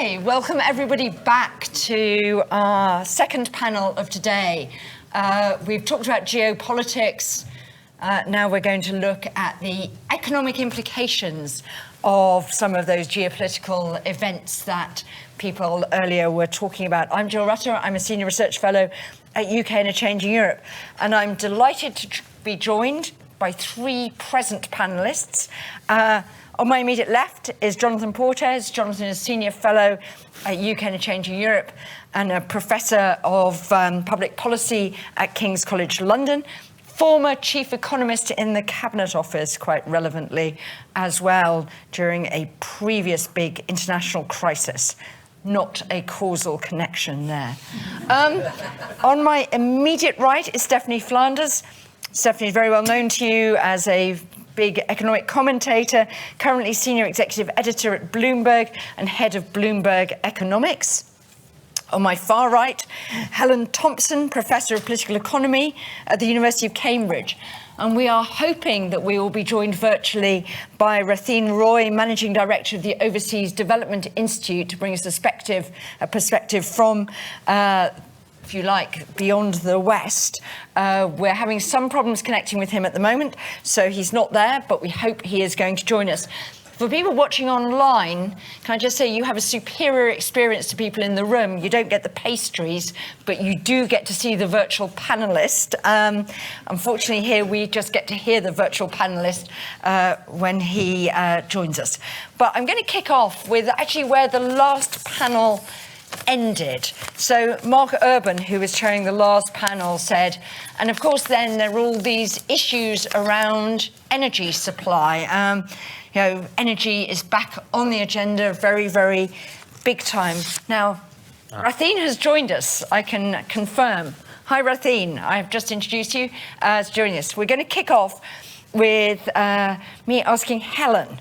Okay, welcome everybody back to our second panel of today. We've talked about geopolitics. Now we're going to look at the economic implications of some of those geopolitical events that people earlier were talking about. I'm Jill Rutter. I'm a senior research fellow at UK and a Changing Europe, and I'm delighted to be joined by three present panelists. On my immediate left is Jonathan Portes. Jonathan is Senior Fellow at UK and a Changing Europe and a Professor of Public Policy at King's College London. Former Chief Economist in the Cabinet Office, quite relevantly, as well, during a previous big international crisis. Not a causal connection there. On my immediate right is Stephanie Flanders. Stephanie is very well known to you as a big economic commentator, currently senior executive editor at Bloomberg and head of Bloomberg Economics. On my far right, Helen Thompson, Professor of Political Economy at the University of Cambridge. And we are hoping that we will be joined virtually by Rathin, Managing Director of the Overseas Development Institute, to bring us a perspective from if you like, beyond the West. We're having some problems connecting with him at the moment, so he's not there, but we hope he is going to join us. For people watching online, can I just say you have a superior experience to people in the room. You don't get the pastries, but you do get to see the virtual panellist. Unfortunately here, we just get to hear the virtual panellist when he joins us. But I'm going to kick off with actually where the last panel ended. So Mark Urban, who was chairing the last panel, said, and of course then there are all these issues around energy supply. Energy is back on the agenda very, very big time. Now, Rathin has joined us, I can confirm. Hi, Rathin. I've just introduced you as joining us. We're going to kick off with me asking Helen.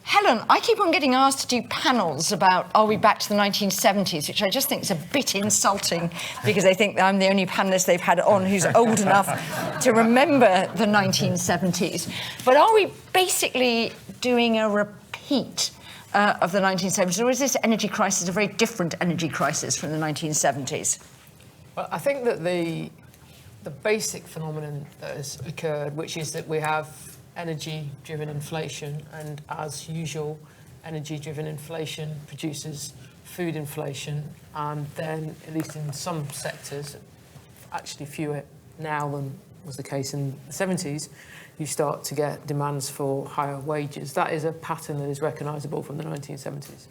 Helen, I keep on getting asked to do panels about are we back to the 1970s, which I just think is a bit insulting because they think that I'm the only panellist they've had on who's old enough to remember the 1970s. But are we basically doing a repeat of the 1970s, or is this energy crisis a very different energy crisis from the 1970s? Well, I think that the basic phenomenon that has occurred, which is that we have energy-driven inflation, and as usual, energy-driven inflation produces food inflation, and then, at least in some sectors, actually fewer now than was the case in the 70s, you start to get demands for higher wages. That is a pattern that is recognisable from the 1970s.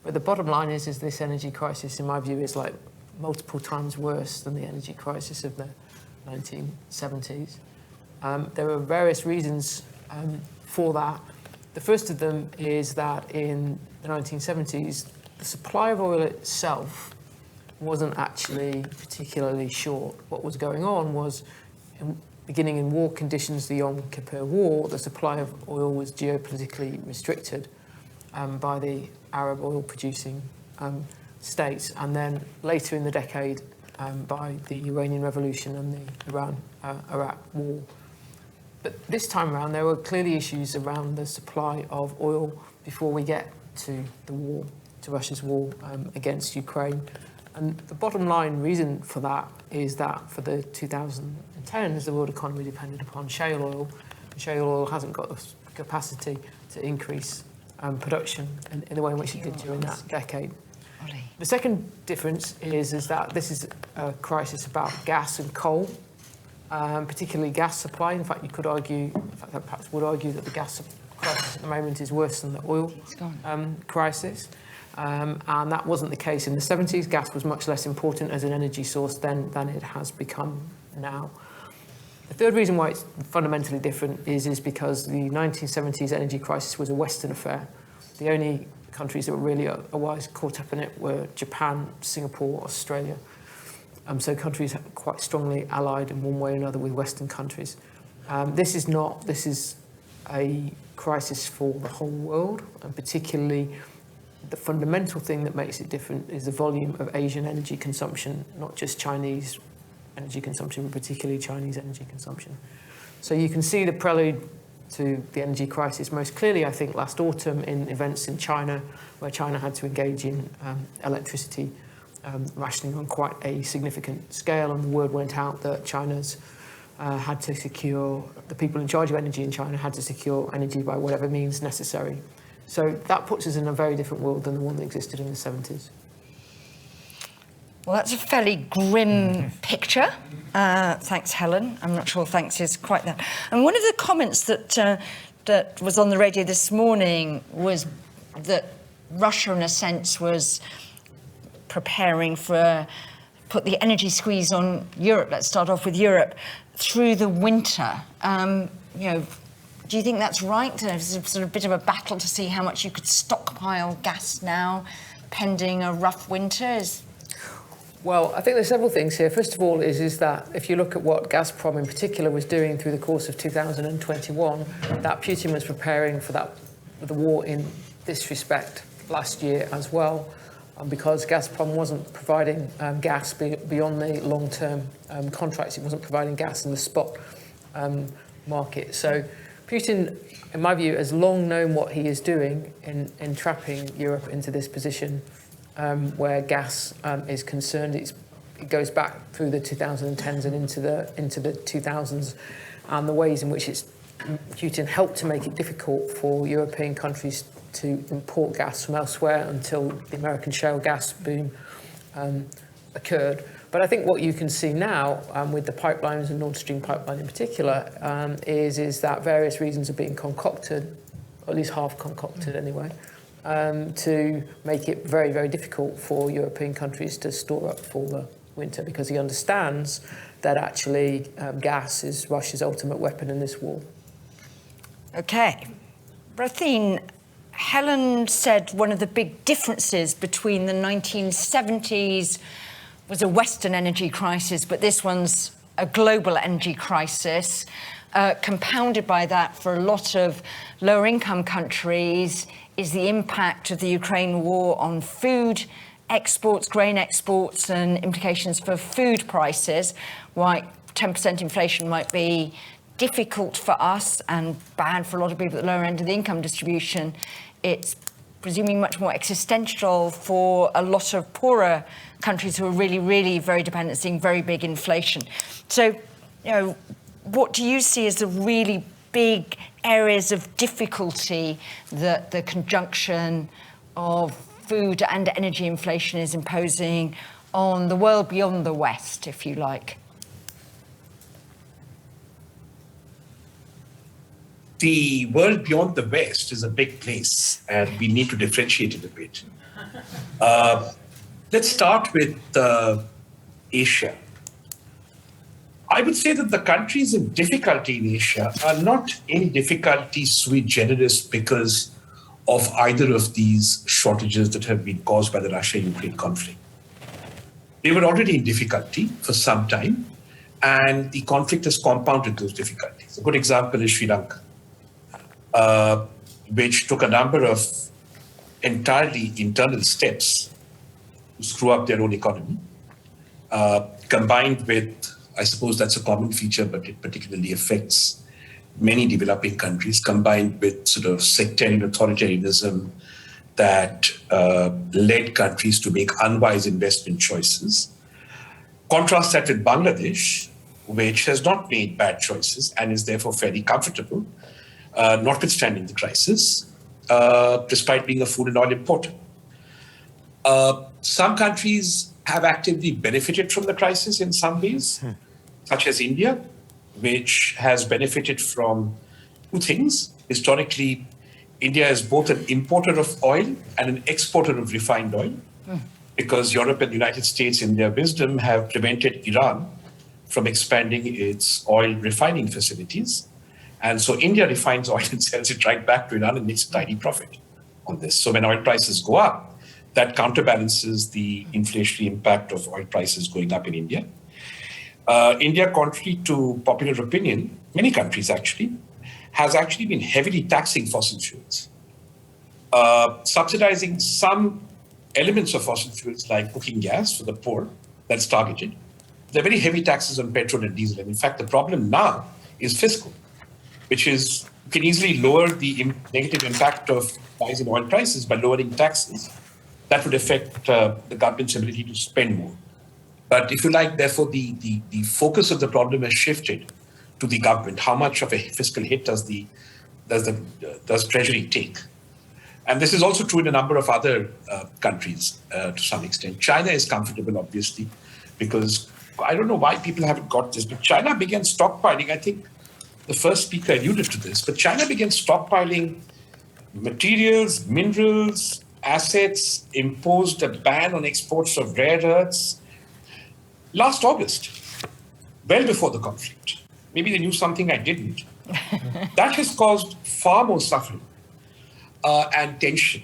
But the bottom line is this energy crisis, in my view, is like multiple times worse than the energy crisis of the 1970s. There are various reasons for that. The first of them is that in the 1970s, the supply of oil itself wasn't actually particularly short. What was going on was, beginning in war conditions, the Yom Kippur War, the supply of oil was geopolitically restricted by the Arab oil-producing states, and then later in the decade by the Iranian Revolution and the Iran-Iraq War. But this time around, there were clearly issues around the supply of oil before we get to the war, to Russia's war against Ukraine. And the bottom line reason for that is that for the 2010s, the world economy depended upon shale oil. Shale oil hasn't got the capacity to increase production in the way in which it did during that decade. The second difference is that this is a crisis about gas and coal. Particularly gas supply. In fact, you could argue, I perhaps would argue that the gas crisis at the moment is worse than the oil crisis. And that wasn't the case in the 70s. Gas was much less important as an energy source then than it has become now. The third reason why it's fundamentally different is because the 1970s energy crisis was a Western affair. The only countries that were really otherwise caught up in it were Japan, Singapore, Australia. So countries quite strongly allied in one way or another with Western countries. This is a crisis for the whole world, and particularly the fundamental thing that makes it different is the volume of Asian energy consumption, not just Chinese energy consumption, but particularly Chinese energy consumption. So you can see the prelude to the energy crisis most clearly, I think, last autumn in events in China, where China had to engage in electricity rationing on quite a significant scale, and the word went out that China's had to secure, the people in charge of energy in China had to secure energy by whatever means necessary. So that puts us in a very different world than the one that existed in the 70s. Well, that's a fairly grim picture. Thanks, Helen. I'm not sure thanks is quite that. And one of the comments that was on the radio this morning was that Russia, in a sense, was preparing for put the energy squeeze on Europe. Let's start off with Europe through the winter. Do you think that's right? There's a sort of bit of a battle to see how much you could stockpile gas now, pending a rough winter. Well, I think there's several things here. First of all is that if you look at what Gazprom in particular was doing through the course of 2021, that Putin was preparing for the war in this respect last year as well, because Gazprom wasn't providing gas beyond the long-term contracts. It wasn't providing gas in the spot market. So Putin, in my view, has long known what he is doing in trapping Europe into this position where gas is concerned. It goes back through the 2010s and into the 2000s, and the ways in which Putin helped to make it difficult for European countries to import gas from elsewhere until the American shale gas boom occurred. But I think what you can see now with the pipelines and Nord Stream pipeline in particular is that various reasons are being concocted, or at least half concocted anyway, to make it very, very difficult for European countries to store up for the winter, because he understands that actually gas is Russia's ultimate weapon in this war. Okay. Rathin, Helen said one of the big differences between the 1970s was a Western energy crisis, but this one's a global energy crisis, compounded by that for a lot of lower income countries is the impact of the Ukraine war on food exports, grain exports, and implications for food prices. Why 10% inflation might be difficult for us and bad for a lot of people at the lower end of the income distribution. It's presumably much more existential for a lot of poorer countries who are really, really very dependent, seeing very big inflation. So, what do you see as the really big areas of difficulty that the conjunction of food and energy inflation is imposing on the world beyond the West, if you like? The world beyond the West is a big place, and we need to differentiate it a bit. Let's start with Asia. I would say that the countries in difficulty in Asia are not in difficulty sui generis because of either of these shortages that have been caused by the Russia-Ukraine conflict. They were already in difficulty for some time, and the conflict has compounded those difficulties. A good example is Sri Lanka, which took a number of entirely internal steps to screw up their own economy, combined with, I suppose that's a common feature, but it particularly affects many developing countries, combined with sort of sectarian authoritarianism that led countries to make unwise investment choices. Contrast that with Bangladesh, which has not made bad choices and is therefore fairly comfortable, notwithstanding the crisis, despite being a food and oil importer. Some countries have actively benefited from the crisis in some ways, such as India, which has benefited from two things. Historically, India is both an importer of oil and an exporter of refined oil, because Europe and the United States, in their wisdom, have prevented Iran from expanding its oil refining facilities. And so India refines oil and sells it right back to Iran and makes a tidy profit on this. So when oil prices go up, that counterbalances the inflationary impact of oil prices going up in India. India, contrary to popular opinion, many countries actually, has actually been heavily taxing fossil fuels, subsidizing some elements of fossil fuels like cooking gas for the poor, that's targeted. There are very heavy taxes on petrol and diesel. And in fact, the problem now is fiscal, which is you can easily lower the negative impact of rise in oil prices by lowering taxes. That would affect the government's ability to spend more. But if you like, therefore, the focus of the problem has shifted to the government. How much of a fiscal hit does Treasury take? And this is also true in a number of other countries to some extent. China is comfortable, obviously, because I don't know why people haven't got this, but China began stockpiling. I think the first speaker alluded to this, but China began stockpiling materials, minerals, assets, imposed a ban on exports of rare earths last August, well before the conflict. Maybe they knew something I didn't. That has caused far more suffering and tension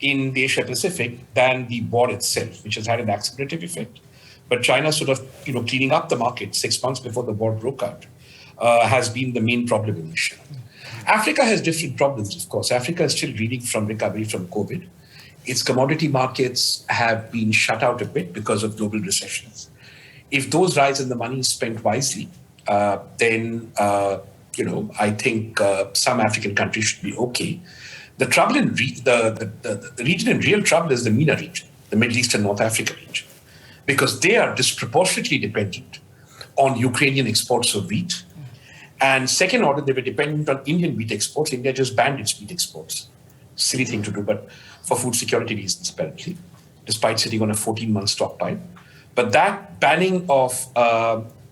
in the Asia Pacific than the war itself, which has had an accelerative effect. But China sort of, cleaning up the market 6 months before the war broke out has been the main problem in Asia. Africa has different problems, of course. Africa is still reeling from recovery from COVID. Its commodity markets have been shut out a bit because of global recessions. If those rise in the money is spent wisely, then I think some African countries should be okay. The trouble in the region in real trouble is the MENA region, the Middle East and North Africa region, because they are disproportionately dependent on Ukrainian exports of wheat. And second order, they were dependent on Indian wheat exports. India just banned its wheat exports. Silly thing to do, but for food security reasons, apparently, despite sitting on a 14-month stockpile. But that banning of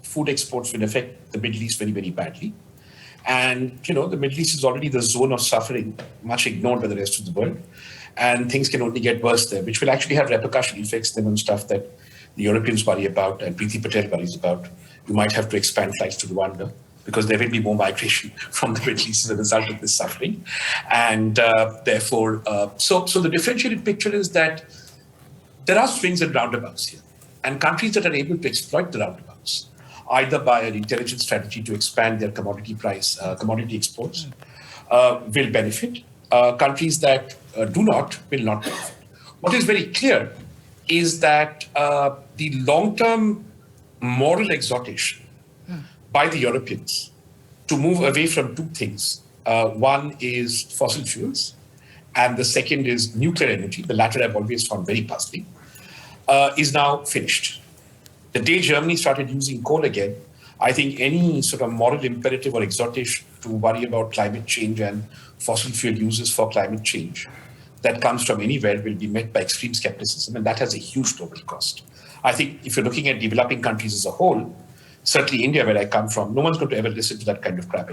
food exports will affect the Middle East very, very badly. And, the Middle East is already the zone of suffering, much ignored by the rest of the world. And things can only get worse there, which will actually have repercussion effects then on stuff that the Europeans worry about and Preeti Patel worries about. You might have to expand flights to Rwanda because there will be more migration from the Middle East as a result of this suffering. And therefore, so the differentiated picture is that there are swings and roundabouts here. And countries that are able to exploit the roundabouts, either by an intelligent strategy to expand their commodity exports, will benefit. Countries that do not will not benefit. What is very clear is that the long-term moral exhortation by the Europeans to move away from two things. One is fossil fuels, and the second is nuclear energy. The latter I've always found very puzzling. Is now finished. The day Germany started using coal again, I think any sort of moral imperative or exhortation to worry about climate change and fossil fuel uses for climate change that comes from anywhere will be met by extreme skepticism, and that has a huge global cost. I think if you're looking at developing countries as a whole, certainly India, where I come from, no one's going to ever listen to that kind of crap.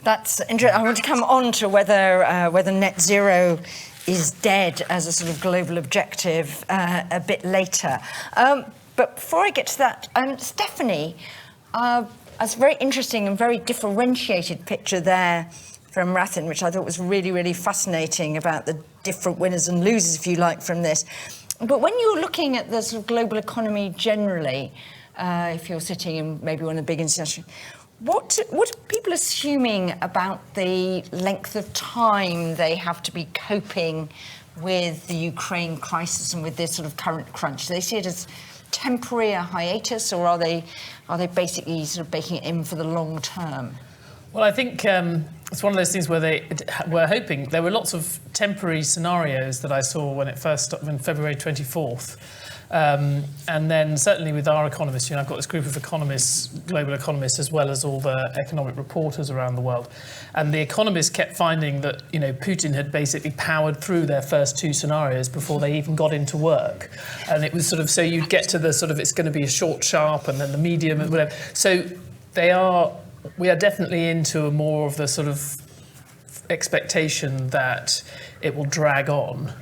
That's interesting. I want to come on to whether net zero is dead as a sort of global objective a bit later. But before I get to that, Stephanie, that's a very interesting and very differentiated picture there from Rathin, which I thought was really, really fascinating about the different winners and losers, if you like, from this. But when you're looking at the sort of global economy generally, if you're sitting in maybe one of the big institutions, what are people assuming about the length of time they have to be coping with the Ukraine crisis and with this sort of current crunch? Do they see it as temporary, a hiatus, or are they basically sort of baking it in for the long term? Well, I think it's one of those things where they were hoping. There were lots of temporary scenarios that I saw when it first stopped on February 24th. And then certainly with our economists, I've got this group of economists, global economists, as well as all the economic reporters around the world. And the economists kept finding that, Putin had basically powered through their first two scenarios before they even got into work. And it was sort of, so you'd get to the sort of, it's going to be a short, sharp, and then the medium and whatever. So we are definitely into a more of the sort of expectation that it will drag on.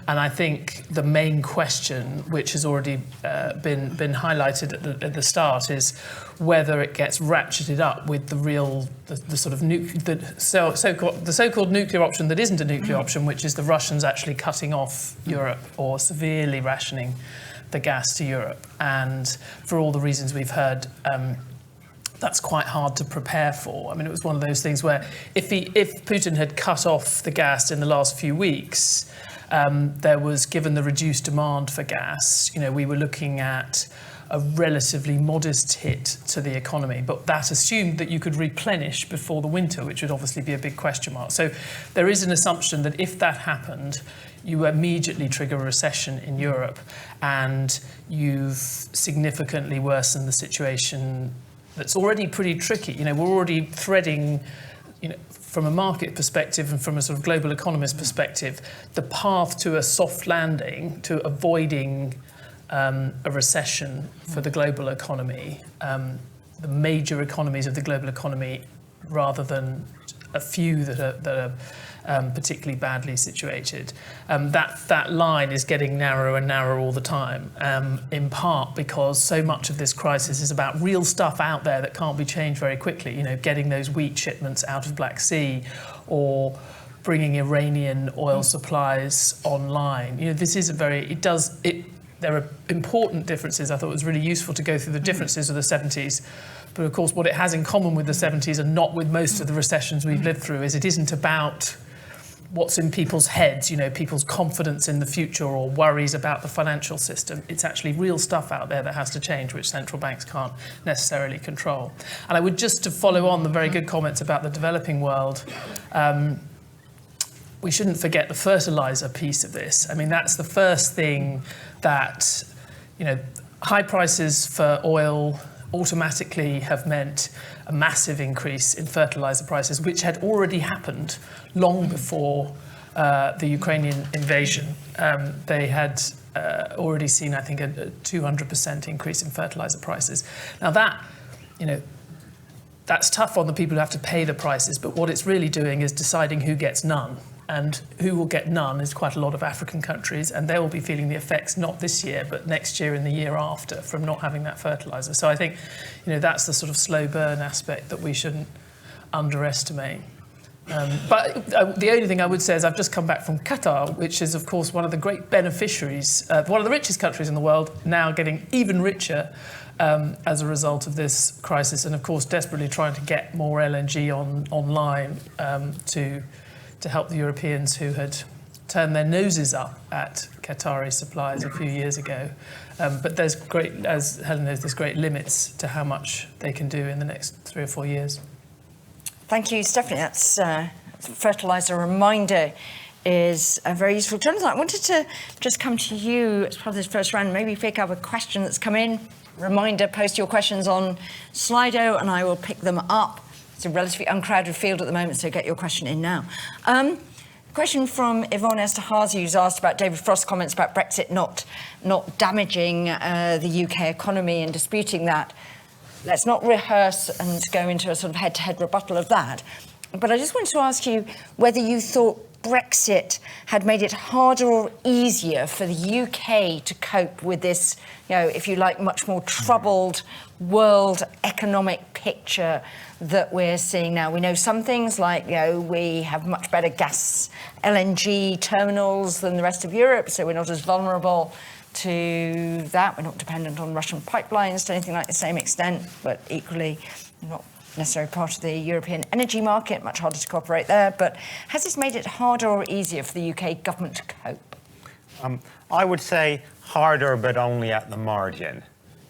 And I think the main question, which has already been highlighted at the start, is whether it gets ratcheted up with the sort of the so-called nuclear option that isn't a nuclear option, which is the Russians actually cutting off Europe or severely rationing the gas to Europe. And for all the reasons we've heard, that's quite hard to prepare for. I mean, it was one of those things where if Putin had cut off the gas in the last few weeks, there was, given the reduced demand for gas, we were looking at a relatively modest hit to the economy, but that assumed that you could replenish before the winter, which would obviously be a big question mark. So there is an assumption that if that happened, you immediately trigger a recession in Europe, and you've significantly worsened the situation that's already pretty tricky. We're already threading, from a market perspective and from a sort of global economist perspective, the path to a soft landing, to avoiding a recession for the global economy, the major economies of the global economy, rather than a few that are particularly badly situated. That line is getting narrower and narrower all the time, in part because so much of this crisis is about real stuff out there that can't be changed very quickly. Getting those wheat shipments out of Black Sea, or bringing Iranian oil supplies online. There are important differences. I thought it was really useful to go through the differences of the 70s. But of course, what it has in common with the 70s, and not with most of the recessions we've lived through, is it isn't about what's in people's heads, people's confidence in the future or worries about the financial system. It's actually real stuff out there that has to change, which central banks can't necessarily control. And I would, just to follow on the very good comments about the developing world, we shouldn't forget the fertilizer piece of this. I mean, that's the first thing that, high prices for oil automatically have meant a massive increase in fertilizer prices, which had already happened long before the Ukrainian invasion. They had already seen, I think, a 200% increase in fertilizer prices. Now that's tough on the people who have to pay the prices, but what it's really doing is deciding who gets none. And who will get none is quite a lot of African countries, and they will be feeling the effects not this year, but next year and the year after, from not having that fertilizer. So I think, that's the sort of slow burn aspect that we shouldn't underestimate. But the only thing I would say is I've just come back from Qatar, which is, of course, one of the great beneficiaries, one of the richest countries in the world, now getting even richer as a result of this crisis, and of course desperately trying to get more LNG online to help the Europeans who had turned their noses up at Qatari supplies a few years ago. But there's great, as Helen knows, there's great limits to how much they can do in the next 3 or 4 years. Thank you, Stephanie. That's fertiliser reminder is very useful. Jonathan, I wanted to just come to you as part of this first round, maybe pick up a question that's come in. Reminder, post your questions on Slido and I will pick them up. It's a relatively uncrowded field at the moment, so get your question in now. Question from Yvonne Esterhazy, who's asked about David Frost's comments about Brexit not damaging the UK economy and disputing that. Let's not rehearse and go into a sort of head-to-head rebuttal of that. But I just wanted to ask you whether you thought Brexit had made it harder or easier for the UK to cope with this, if you like, much more troubled world economic picture that we're seeing now. We know some things like, we have much better gas LNG terminals than the rest of Europe, so we're not as vulnerable to that. We're not dependent on Russian pipelines to anything like the same extent, but equally not necessarily part of the European energy market, much harder to cooperate there. But has this made it harder or easier for the UK government to cope? I would say harder, but only at the margin.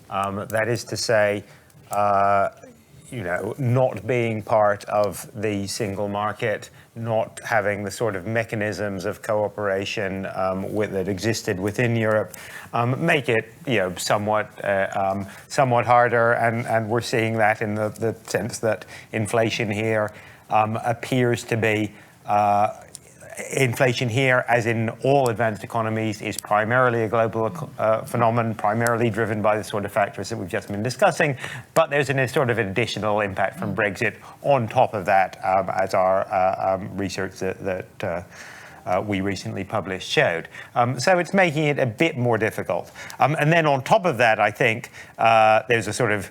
That is to say, not being part of the single market, not having the sort of mechanisms of cooperation that existed within Europe, make it somewhat harder, and we're seeing that in the sense that inflation here appears to be inflation here, as in all advanced economies, is primarily a global phenomenon, primarily driven by the sort of factors that we've just been discussing. But there's a sort of additional impact from Brexit on top of that, as our research that we recently published showed. So it's making it a bit more difficult. And then on top of that, I think there's a sort of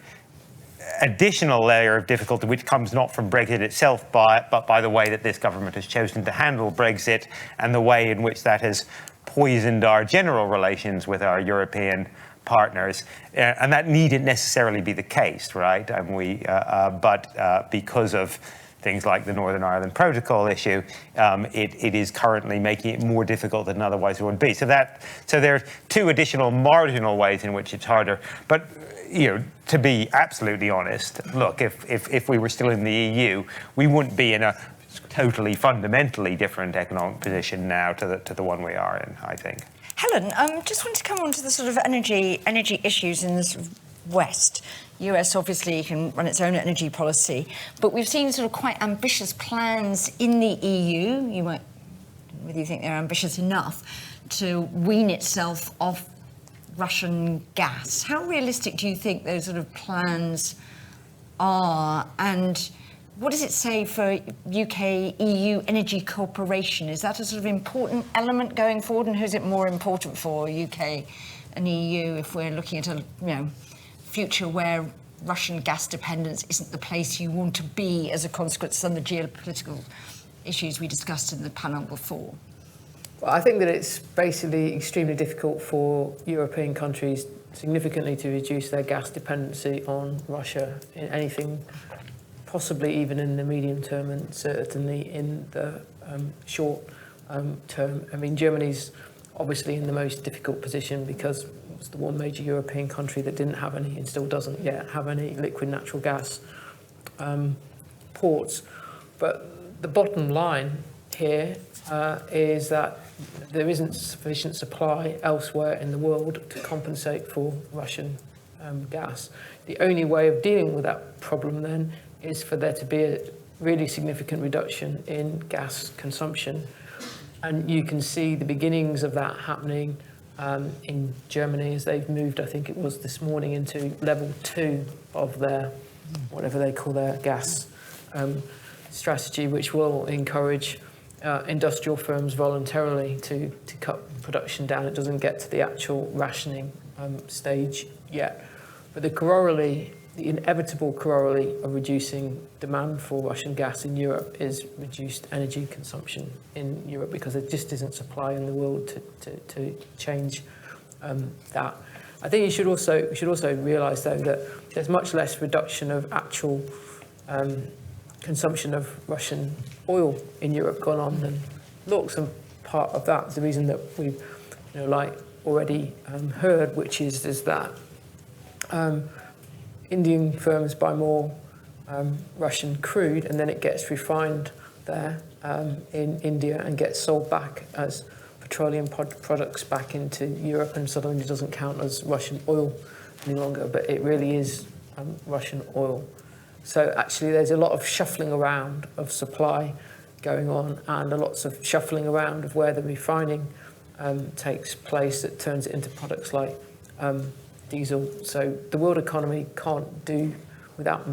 additional layer of difficulty which comes not from Brexit itself, but by the way that this government has chosen to handle Brexit and the way in which that has poisoned our general relations with our European partners. And that needn't necessarily be the case, right? And but because of things like the Northern Ireland Protocol issue, it is currently making it more difficult than otherwise it would be. So there are two additional marginal ways in which it's harder. But to be absolutely honest, look, if we were still in the EU, we wouldn't be in a totally fundamentally different economic position now to the one we are in, I think. Helen, just wanted to come on to the sort of energy issues in the sort of West. US obviously can run its own energy policy, but we've seen sort of quite ambitious plans in the EU. You might, whether you think they're ambitious enough, to wean itself off Russian gas. How realistic do you think those sort of plans are? And what does it say for UK-EU energy cooperation? Is that a sort of important element going forward, and who's it more important for, UK and EU, if we're looking at a future where Russian gas dependence isn't the place you want to be as a consequence of some of the geopolitical issues we discussed in the panel before? Well, I think that it's basically extremely difficult for European countries significantly to reduce their gas dependency on Russia in anything, possibly even in the medium term and certainly in the short term. I mean, Germany's obviously in the most difficult position because it was the one major European country that didn't have any, and still doesn't yet have any, liquid natural gas ports. But the bottom line here is that there isn't sufficient supply elsewhere in the world to compensate for Russian gas. The only way of dealing with that problem then is for there to be a really significant reduction in gas consumption. And you can see the beginnings of that happening in Germany as they've moved, I think it was this morning, into level 2 of their, whatever they call their gas strategy, which will encourage industrial firms voluntarily to cut production down. It doesn't get to the actual rationing stage yet. But the inevitable corollary of reducing demand for Russian gas in Europe is reduced energy consumption in Europe, because there just isn't supply in the world to change that. I think we should also realise, though, that there's much less reduction of actual consumption of Russian oil in Europe gone on than looks, and part of that is the reason that we've, already heard, which is that Indian firms buy more Russian crude, and then it gets refined there in India and gets sold back as petroleum products back into Europe, and suddenly it doesn't count as Russian oil any longer, but it really is Russian oil. So actually there's a lot of shuffling around of supply going on, and lots of shuffling around of where the refining takes place that turns it into products like diesel. So the world economy can't do without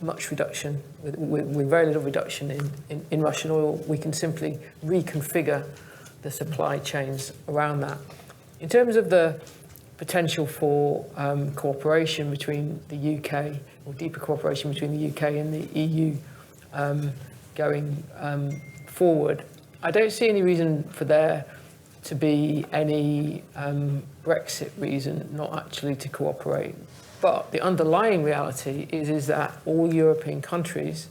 much reduction, with very little reduction in Russian oil. We can simply reconfigure the supply chains around that. In terms of the potential for cooperation between the UK, or deeper cooperation between the UK and the EU going forward, I don't see any reason for there to be any Brexit reason not actually to cooperate. But the underlying reality is that all European countries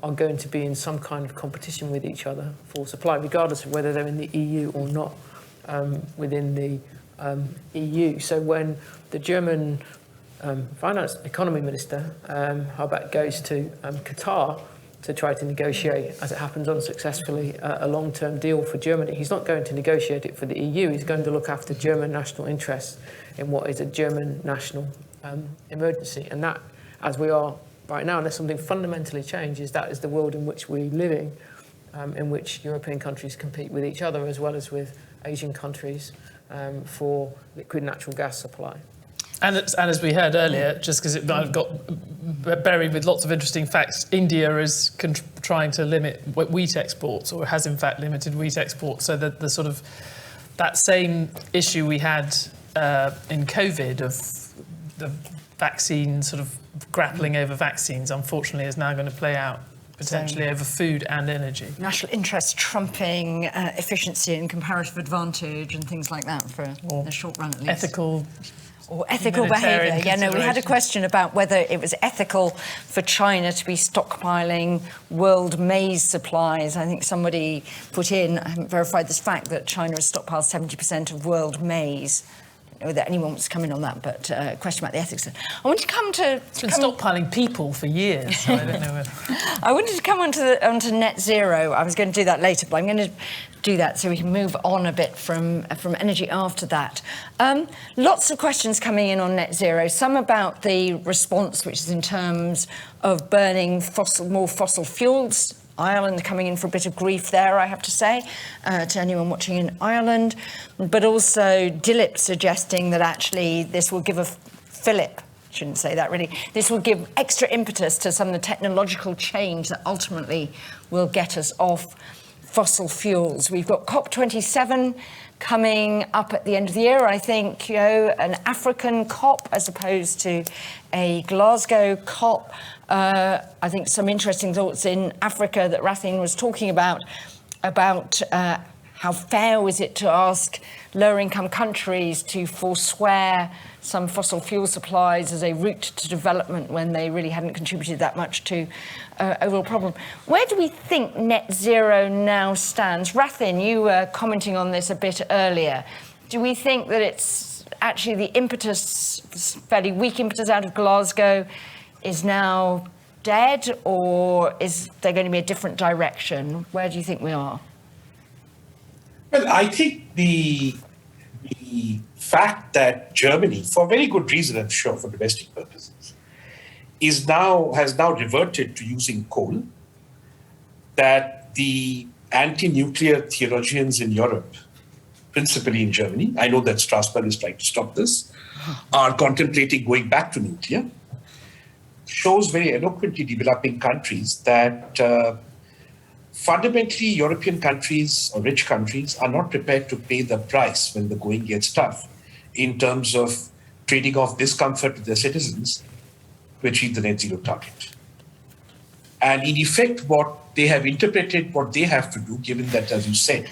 are going to be in some kind of competition with each other for supply, regardless of whether they're in the EU or not within the EU. So when the German economy minister, Habeck, goes to Qatar to try to negotiate, as it happens unsuccessfully, a long-term deal for Germany, he's not going to negotiate it for the EU. He's going to look after German national interests in what is a German national emergency. And that, as we are right now, unless something fundamentally changes, that is the world in which we're living, in which European countries compete with each other as well as with Asian countries for liquid natural gas supply. And as we heard earlier, just because it got buried with lots of interesting facts, India is trying to limit wheat exports, or has in fact limited wheat exports. So that the sort of that same issue we had in COVID of the vaccine sort of grappling over vaccines, unfortunately, is now going to play out potentially over food and energy. National interest trumping efficiency and comparative advantage and things like that for the short run at least. Ethical behaviour. Yeah, no, we had a considerations. question about whether it was ethical for China to be stockpiling world maize supplies. I think somebody put in, I haven't verified this fact, that China has stockpiled 70% of world maize. I don't know whether anyone wants to come in on that, but a question about the ethics. I want to come to... It's been stockpiling people for years, so I don't know whether... I wanted to come onto net zero. I was going to do that later, but I'm going to do that so we can move on a bit from energy after that. Lots of questions coming in on net zero, some about the response, which is in terms of burning more fossil fuels. Ireland coming in for a bit of grief there, I have to say, to anyone watching in Ireland. But also Dilip suggesting that actually this will give Philip, shouldn't say that really, this will give extra impetus to some of the technological change that ultimately will get us off fossil fuels. We've got COP27 coming up at the end of the year. I think, an African COP as opposed to a Glasgow COP. I think some interesting thoughts in Africa that Rathin was talking about how fair was it to ask lower-income countries to forswear some fossil fuel supplies as a route to development when they really hadn't contributed that much to overall problem. Where do we think net zero now stands? Rathin, you were commenting on this a bit earlier. Do we think that it's actually the impetus, fairly weak impetus out of Glasgow, is now dead, or is there going to be a different direction? Where do you think we are? Well, I think the fact that Germany, for very good reason, I'm sure, for domestic purposes, has now reverted to using coal, that the anti-nuclear theologians in Europe, principally in Germany, I know that Strasbourg is trying to stop this, are contemplating going back to nuclear, shows very eloquently developing countries that fundamentally European countries or rich countries are not prepared to pay the price when the going gets tough in terms of trading off discomfort to their citizens to achieve the net zero target. And in effect, what they have interpreted what they have to do, given that, as you said,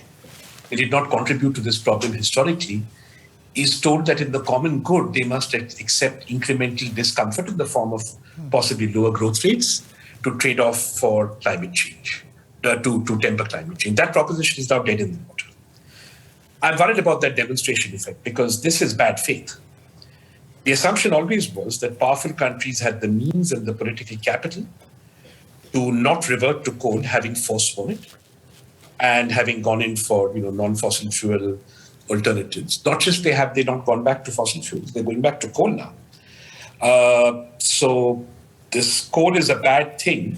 they did not contribute to this problem historically, is told that in the common good, they must accept incremental discomfort in the form of possibly lower growth rates to trade off for climate change, to temper climate change. That proposition is now dead in the water. I'm worried about that demonstration effect because this is bad faith. The assumption always was that powerful countries had the means and the political capital to not revert to coal, having forsworn it, and having gone in for non-fossil fuel alternatives. Not just they not gone back to fossil fuels, they're going back to coal now. So this coal is a bad thing,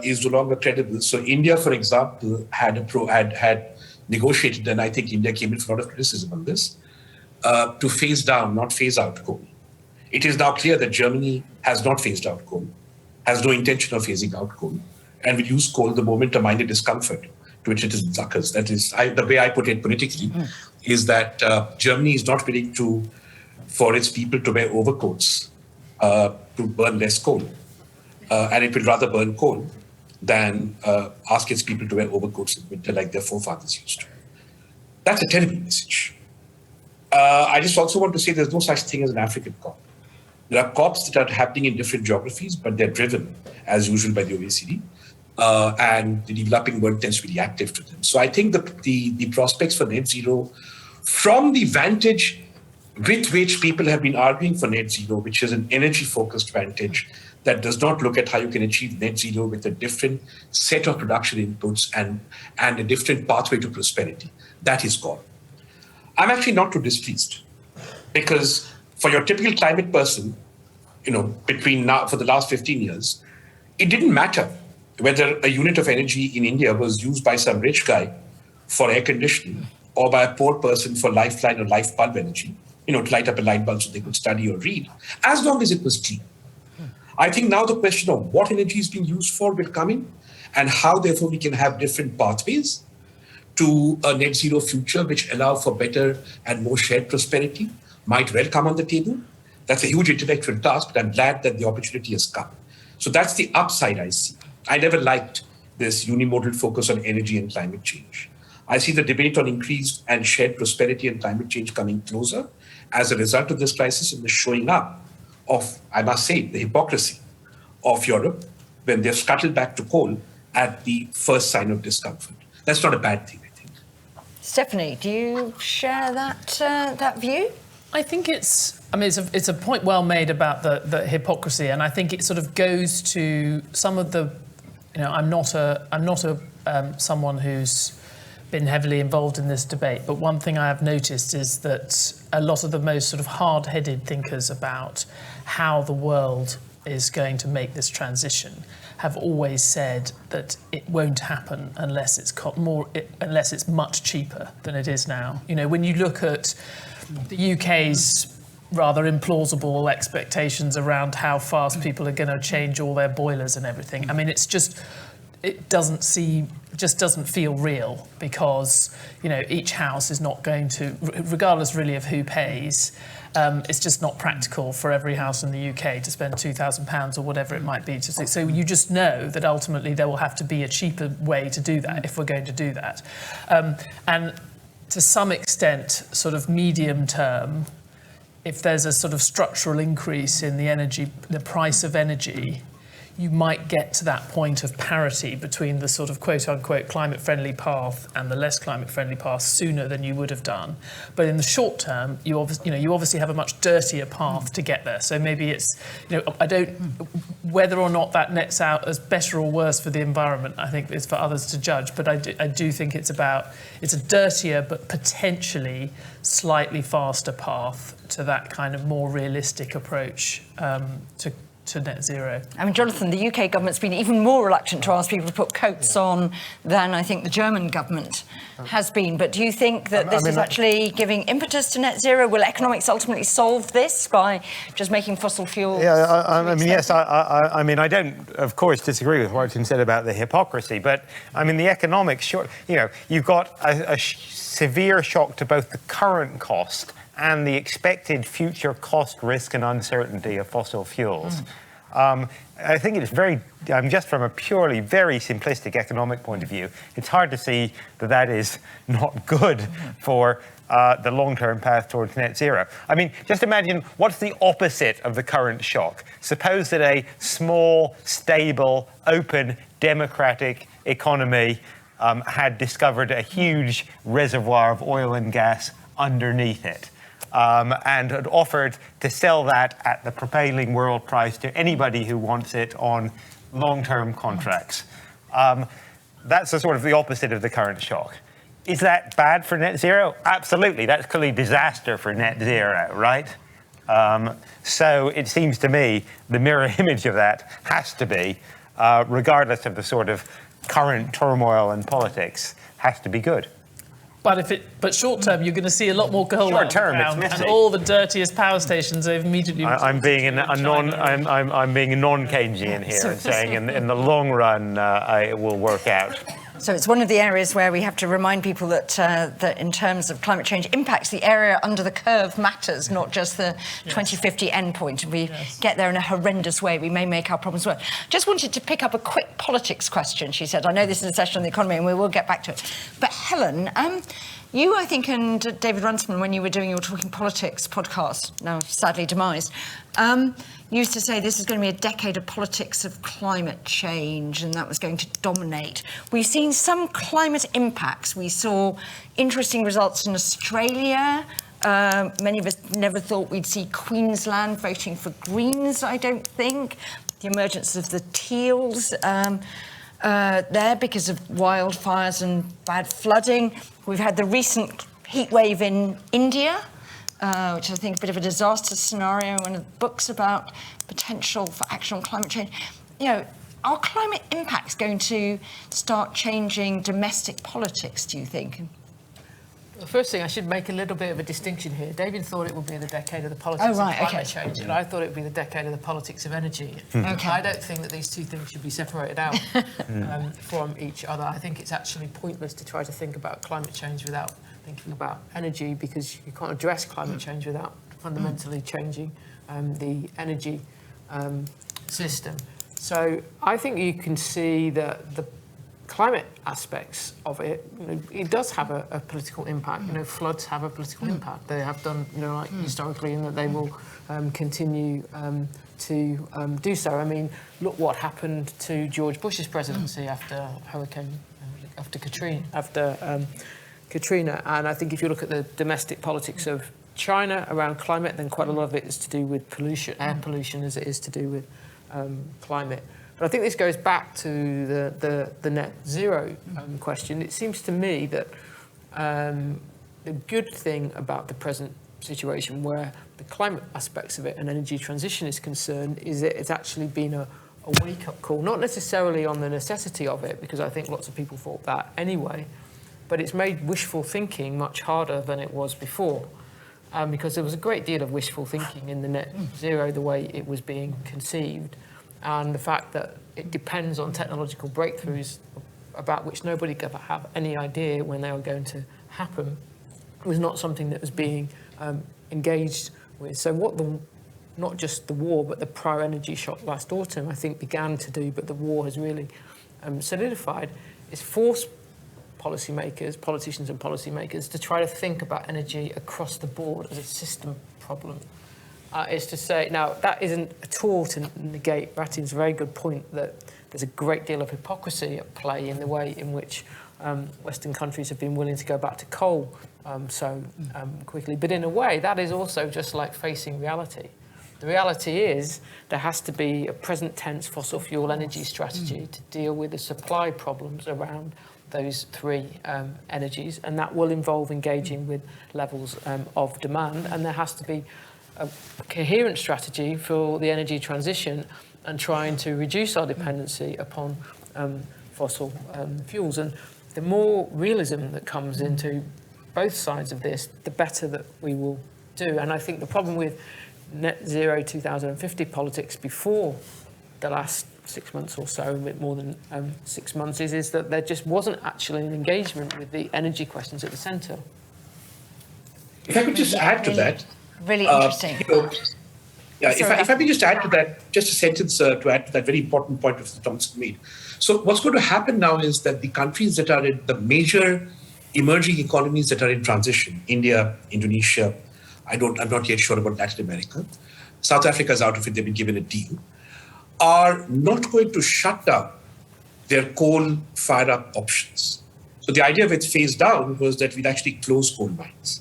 is no longer credible. So India, for example, had negotiated, and I think India came in for a lot of criticism on this, to phase down, not phase out coal. It is now clear that Germany has not phased out coal, has no intention of phasing out coal, and will use coal the moment a minor discomfort to which it is occurs. That is, the way I put it politically, is that Germany is not willing for its people to wear overcoats to burn less coal. And it will rather burn coal than ask its people to wear overcoats in winter like their forefathers used to. That's a terrible message. I just also want to say there's no such thing as an African COP. There are COPs that are happening in different geographies, but they're driven, as usual, by the OECD. And the developing world tends to be reactive to them. So I think the prospects for net zero, from the vantage with which people have been arguing for net zero, which is an energy-focused vantage that does not look at how you can achieve net zero with a different set of production inputs and a different pathway to prosperity, that is gone. I'm actually not too displeased, because for your typical climate person, between now for the last 15 years, it didn't matter whether a unit of energy in India was used by some rich guy for air conditioning or by a poor person for lifeline or life bulb energy, to light up a light bulb so they could study or read, as long as it was clean. I think now the question of what energy is being used for will come in, and how, therefore, we can have different pathways to a net zero future which allow for better and more shared prosperity might well come on the table. That's a huge intellectual task, but I'm glad that the opportunity has come. So that's the upside I see. I never liked this unimodal focus on energy and climate change. I see the debate on increased and shared prosperity and climate change coming closer as a result of this crisis and the showing up of, I must say, the hypocrisy of Europe when they've scuttled back to coal at the first sign of discomfort. That's not a bad thing, I think. Stephanie, do you share that view? I think it's a point well made about the hypocrisy, and I think it sort of goes to some of the, I'm not someone who's been heavily involved in this debate, but one thing I have noticed is that a lot of the most sort of hard-headed thinkers about how the world is going to make this transition have always said that it won't happen unless it's much cheaper than it is now. When you look at the UK's rather implausible expectations around how fast people are going to change all their boilers and everything, it doesn't feel real, because each house is not going to, regardless really of who pays, it's just not practical for every house in the UK to spend £2,000 or whatever it might be. So you just know that ultimately there will have to be a cheaper way to do that if we're going to do that. And to some extent, sort of medium term, if there's a sort of structural increase in the price of energy, you might get to that point of parity between the sort of quote-unquote climate-friendly path and the less climate-friendly path sooner than you would have done. But in the short term, you obviously have a much dirtier path to get there. So maybe it's, whether or not that nets out as better or worse for the environment, I think is for others to judge. But I do think it's a dirtier but potentially slightly faster path to that kind of more realistic approach to net zero. Jonathan, the UK government's been even more reluctant to ask people to put coats on than I think the German government has been. But do you think that this is actually giving impetus to net zero? Will economics ultimately solve this by just making fossil fuels? Yeah, yes, I don't, of course, disagree with what Tim said about the hypocrisy, but the economics, you've got a severe shock to both the current cost and the expected future cost, risk and uncertainty of fossil fuels. I think it's very, just from a purely very simplistic economic point of view, it's hard to see that is not good for the long-term path towards net zero. Just imagine what's the opposite of the current shock. Suppose that a small, stable, open, democratic economy had discovered a huge reservoir of oil and gas underneath it. And had offered to sell that at the prevailing world price to anybody who wants it on long-term contracts. That's the opposite of the current shock. Is that bad for net zero? Absolutely. That's clearly disaster for net zero, right? So it seems to me the mirror image of that has to be, regardless of the sort of current turmoil in politics, has to be good. But short term, you're going to see a lot more coal out on the ground, and all the dirtiest power stations they've immediately. I'm being non-Keynesian here and saying in the long run it will work out. So it's one of the areas where we have to remind people that in terms of climate change impacts, the area under the curve matters, not just the 2050 endpoint. If we get there in a horrendous way, we may make our problems worse. Just wanted to pick up a quick politics question, she said. I know this is a session on the economy and we will get back to it. But Helen, you, I think, and David Runciman, when you were doing your Talking Politics podcast, now sadly demised, used to say this is going to be a decade of politics of climate change, and that was going to dominate. We've seen some climate impacts. We saw interesting results in Australia. Many of us never thought we'd see Queensland voting for Greens, I don't think. The emergence of the teals there because of wildfires and bad flooding. We've had the recent heat wave in India, which I think is a bit of a disaster scenario, one of the books about potential for action on climate change. Are climate impacts going to start changing domestic politics, do you think? The first thing, I should make a little bit of a distinction here. David thought it would be the decade of the politics of climate change, and I thought it would be the decade of the politics of energy. I don't think that these two things should be separated out from each other. I think it's actually pointless to try to think about climate change without thinking about energy, because you can't address climate change without fundamentally changing the energy system. So I think you can see that the climate aspects of it, it does have a political impact. Floods have a political impact. They have done, historically, and that they will continue to do so. I mean, look what happened to George Bush's presidency after Katrina. And I think if you look at the domestic politics of China around climate, then quite a lot of it is to do with pollution, air pollution, as it is to do with climate. But I think this goes back to the net zero question. It seems to me that the good thing about the present situation, where the climate aspects of it and energy transition is concerned, is that it's actually been a wake-up call, not necessarily on the necessity of it, because I think lots of people thought that anyway, but it's made wishful thinking much harder than it was before. Because there was a great deal of wishful thinking in the net zero, the way it was being conceived. And the fact that it depends on technological breakthroughs about which nobody could have any idea when they were going to happen was not something that was being engaged with. So what not just the war, but the prior energy shock last autumn, I think, began to do, but the war has really solidified, is force politicians and policymakers, to try to think about energy across the board as a system problem. Is to say, now, that isn't at all to negate Rathin's very good point that there's a great deal of hypocrisy at play in the way in which Western countries have been willing to go back to coal so quickly. But in a way, that is also just like facing reality. The reality is there has to be a present tense fossil fuel energy strategy to deal with the supply problems around those three energies, and that will involve engaging with levels of demand, and there has to be a coherent strategy for the energy transition and trying to reduce our dependency upon fossil fuels. And the more realism that comes into both sides of this, the better that we will do. And I think the problem with net zero 2050 politics before the last 6 months or so, a bit more than 6 months, is that there just wasn't actually an engagement with the energy questions at the centre. If I could just add to that. Really interesting. If I may just add to that, just a sentence to add to that very important point that Thompson made. So what's going to happen now is that the countries that are in the major emerging economies that are in transition, India, Indonesia, I'm not yet sure about Latin America, South Africa is out of it, they've been given a deal, are not going to shut down their coal fire-up options. So the idea of its phase down was that we'd actually close coal mines.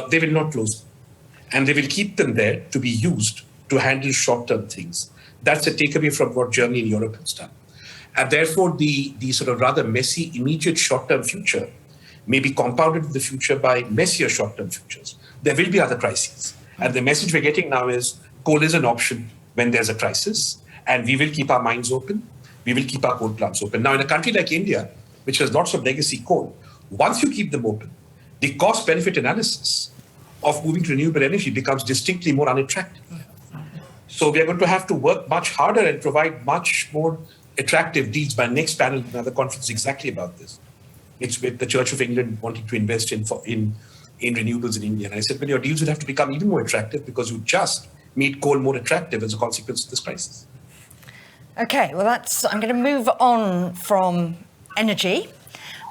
They will not close them. And they will keep them there to be used to handle short-term things. That's a takeaway from what Germany and Europe has done. And therefore, the sort of rather messy, immediate short-term future may be compounded in the future by messier short-term futures. There will be other crises. And the message we're getting now is coal is an option when there's a crisis, and we will keep our mines open. We will keep our coal plants open. Now, in a country like India, which has lots of legacy coal, once you keep them open, the cost-benefit analysis of moving to renewable energy becomes distinctly more unattractive. So we are going to have to work much harder and provide much more attractive deals. My next panel, another conference, is exactly about this. It's with the Church of England wanting to invest in renewables in India. And I said, well, your deals will have to become even more attractive because you just made coal more attractive as a consequence of this crisis. Okay, well, I'm going to move on from energy.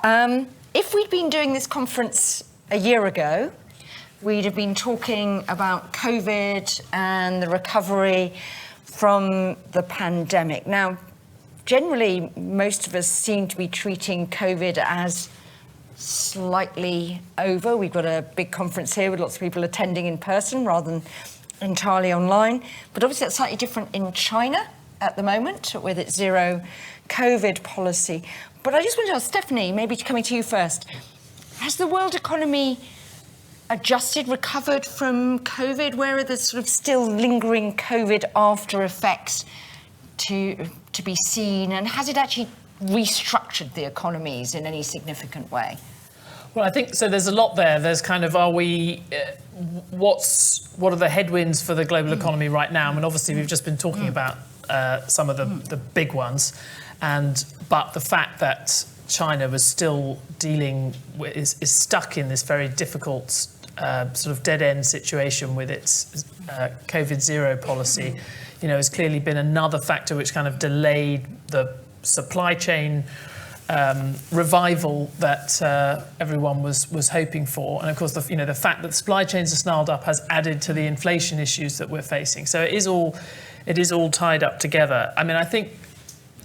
If we'd been doing this conference a year ago, we'd have been talking about COVID and the recovery from the pandemic. Now, generally, most of us seem to be treating COVID as slightly over. We've got a big conference here with lots of people attending in person rather than entirely online. But obviously, that's slightly different in China at the moment with its zero COVID policy. But I just want to ask Stephanie, maybe coming to you first, has the world economy adjusted, recovered from COVID? Where are the sort of still lingering COVID after effects to be seen? And has it actually restructured the economies in any significant way? Well, I think so. There's a lot there. There's kind of, what are the headwinds for the global economy right now? I mean, obviously, we've just been talking about some of the big ones, but the fact that China was still dealing with, is stuck in this very difficult sort of dead-end situation with its COVID zero policy, has clearly been another factor which kind of delayed the supply chain revival that everyone was hoping for. And of course, the fact that supply chains are snarled up has added to the inflation issues that we're facing. So it is all tied up together. I mean, I think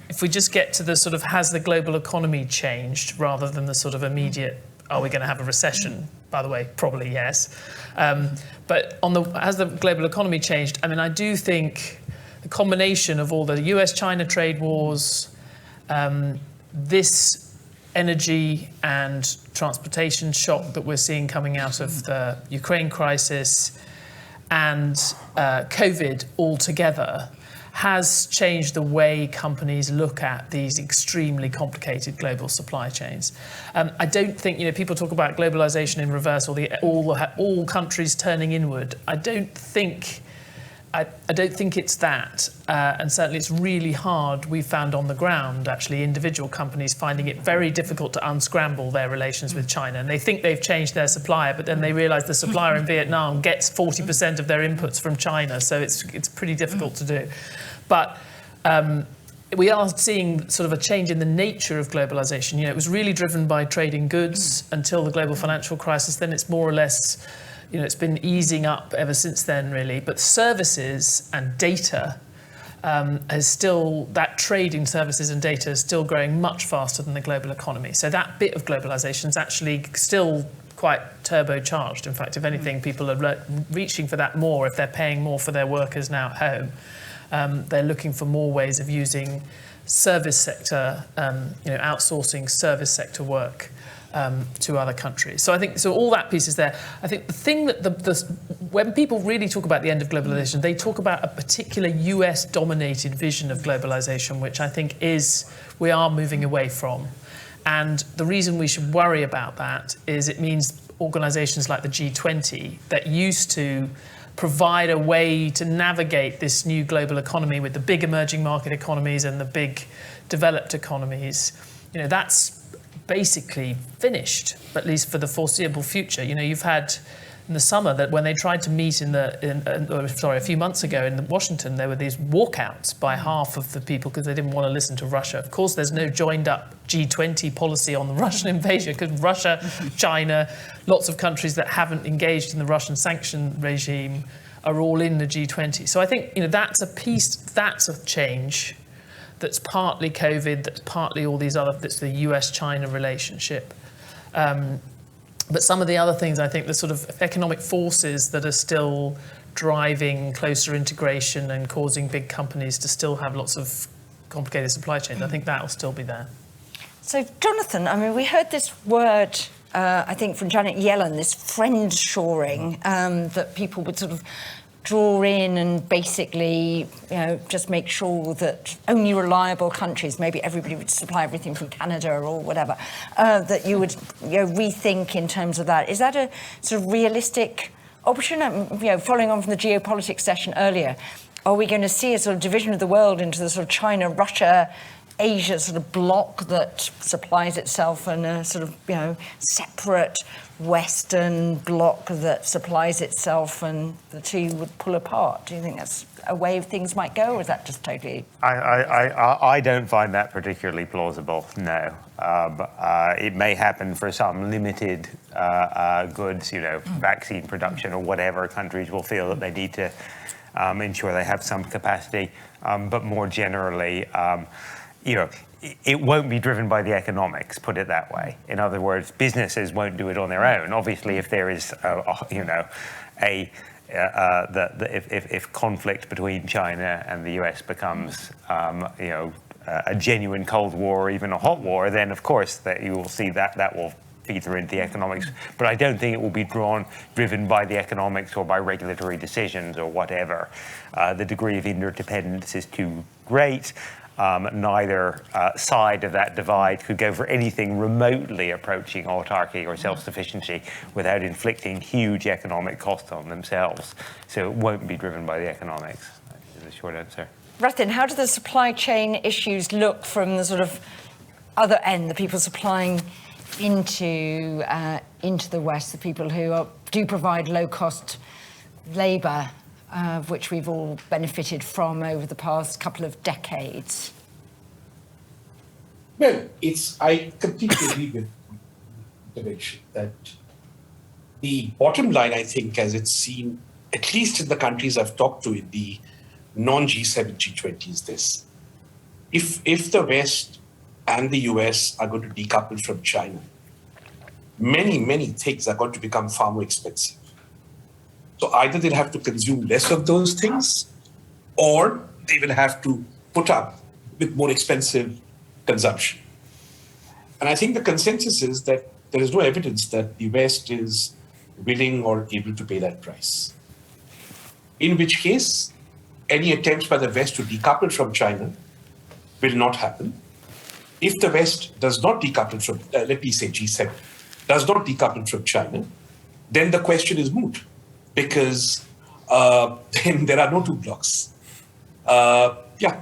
if we just get to the sort of, has the global economy changed, rather than the sort of immediate, are we going to have a recession? By the way, probably yes. But has the global economy changed? I mean, I do think the combination of all the US-China trade wars, this energy and transportation shock that we're seeing coming out of the Ukraine crisis, and COVID altogether has changed the way companies look at these extremely complicated global supply chains. I don't think, people talk about globalisation in reverse, or all countries turning inward. I don't think it's that, and certainly it's really hard. We found on the ground, actually, individual companies finding it very difficult to unscramble their relations with China. And they think they've changed their supplier, but then they realise the supplier in Vietnam gets 40% of their inputs from China. So it's pretty difficult to do. But we are seeing sort of a change in the nature of globalisation. It was really driven by trading goods until the global financial crisis. Then it's more or less, it's been easing up ever since then, really. But services and data that trade in services and data is still growing much faster than the global economy. So that bit of globalisation is actually still quite turbocharged. In fact, if anything, people are reaching for that more if they're paying more for their workers now at home. They're looking for more ways of using service sector, outsourcing service sector work to other countries. So I think all that piece is there. I think the thing that when people really talk about the end of globalization, they talk about a particular US-dominated vision of globalization, which I think we are moving away from. And the reason we should worry about that is it means organizations like the G20 that used to provide a way to navigate this new global economy with the big emerging market economies and the big developed economies, that's basically finished, at least for the foreseeable future. You've had in the summer that when they tried to meet a few months ago in Washington, there were these walkouts by half of the people because they didn't want to listen to Russia. Of course, there's no joined up G20 policy on the Russian invasion because Russia, China, lots of countries that haven't engaged in the Russian sanction regime are all in the G20. So I think, that's a change that's partly COVID, that's partly all these other, that's the US-China relationship. But some of the other things, I think, the sort of economic forces that are still driving closer integration and causing big companies to still have lots of complicated supply chains, I think that will still be there. So, Jonathan, I mean, we heard this word, I think, from Janet Yellen, this friend-shoring, that people would sort of draw in and basically, just make sure that only reliable countries, maybe everybody would supply everything from Canada or whatever, that you would rethink in terms of that. Is that a sort of realistic option? Following on from the geopolitics session earlier, are we going to see a sort of division of the world into the sort of China, Russia, Asia sort of bloc that supplies itself and a sort of, separate Western bloc that supplies itself, and the two would pull apart? Do you think that's a way things might go, or is that just totally... I don't find that particularly plausible, no. It may happen for some limited goods, vaccine production or whatever. Countries will feel that they need to ensure they have some capacity. But more generally, it won't be driven by the economics, put it that way. In other words, businesses won't do it on their own. Obviously, if there is, if conflict between China and the US becomes, a genuine Cold War or even a hot war, then of course that you will see that will feed through into the economics. But I don't think it will be driven by the economics or by regulatory decisions or whatever. The degree of interdependence is too great. Neither side of that divide could go for anything remotely approaching autarky or self-sufficiency without inflicting huge economic costs on themselves. So it won't be driven by the economics, is the short answer. Rathin, how do the supply chain issues look from the sort of other end, the people supplying into the West, the people who do provide low-cost labour, which we've all benefited from over the past couple of decades? Well, I completely agree with the intervention that the bottom line, I think, as it's seen, at least in the countries I've talked to in the non-G7, G20, is this. If the West and the US are going to decouple from China, many, many things are going to become far more expensive. So either they'll have to consume less of those things, or they will have to put up with more expensive consumption. And I think the consensus is that there is no evidence that the West is willing or able to pay that price. In which case, any attempts by the West to decouple from China will not happen. If the West does not decouple from, let me say G7, does not decouple from China, then the question is moot, because then there are no two blocks. Yeah.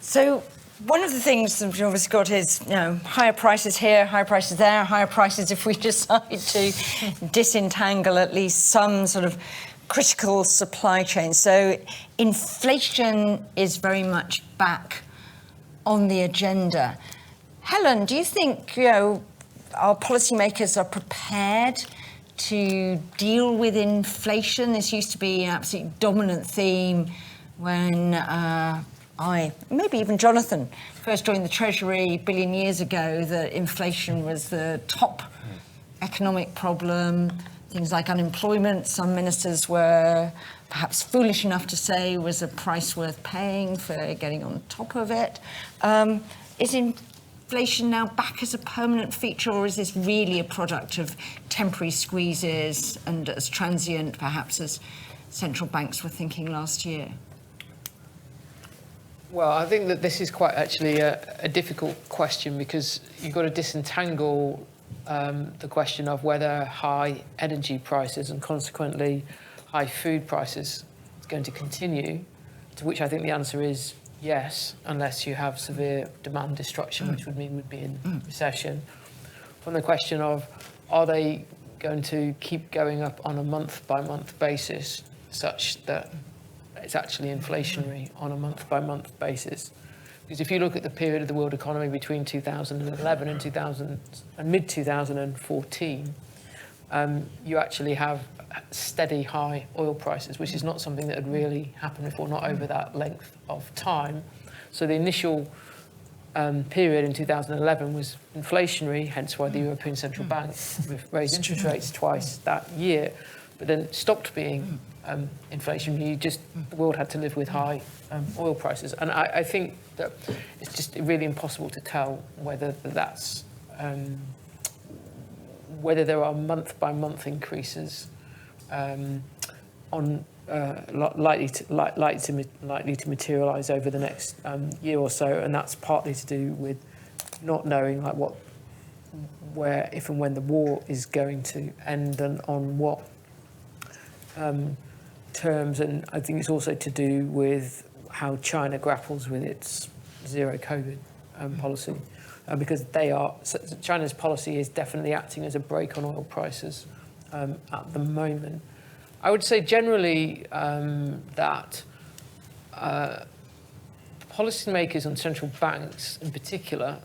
So one of the things that we've obviously got is, higher prices here, higher prices there, higher prices if we decide to disentangle at least some sort of critical supply chain. So inflation is very much back on the agenda. Helen, do you think, our policymakers are prepared to deal with inflation? This used to be an absolutely dominant theme when maybe even Jonathan first joined the Treasury a billion years ago, that inflation was the top economic problem. Things like unemployment, some ministers were perhaps foolish enough to say was a price worth paying for getting on top of it. Is inflation now back as a permanent feature, or is this really a product of temporary squeezes and as transient perhaps as central banks were thinking last year? Well, I think that this is quite actually a difficult question, because you've got to disentangle the question of whether high energy prices and consequently high food prices is going to continue, to which I think the answer is yes, unless you have severe demand destruction, which would mean we'd be in recession. From the question of, are they going to keep going up on a month-by-month basis such that it's actually inflationary on a month-by-month basis? Because if you look at the period of the world economy between 2011 and mid-2014, you actually have steady high oil prices, which is not something that had really happened before, not over that length of time. So the initial period in 2011 was inflationary, hence why the European Central Bank raised interest rates twice that year, but then stopped being inflationary. The world had to live with high oil prices. And I think that it's just really impossible to tell whether that's whether there are month-by-month increases likely to materialise over the next year or so, and that's partly to do with not knowing where, if and when the war is going to end, and on what terms. And I think it's also to do with how China grapples with its zero COVID policy, because China's policy is definitely acting as a brake on oil prices at the moment. I would say generally that policymakers and central banks in particular,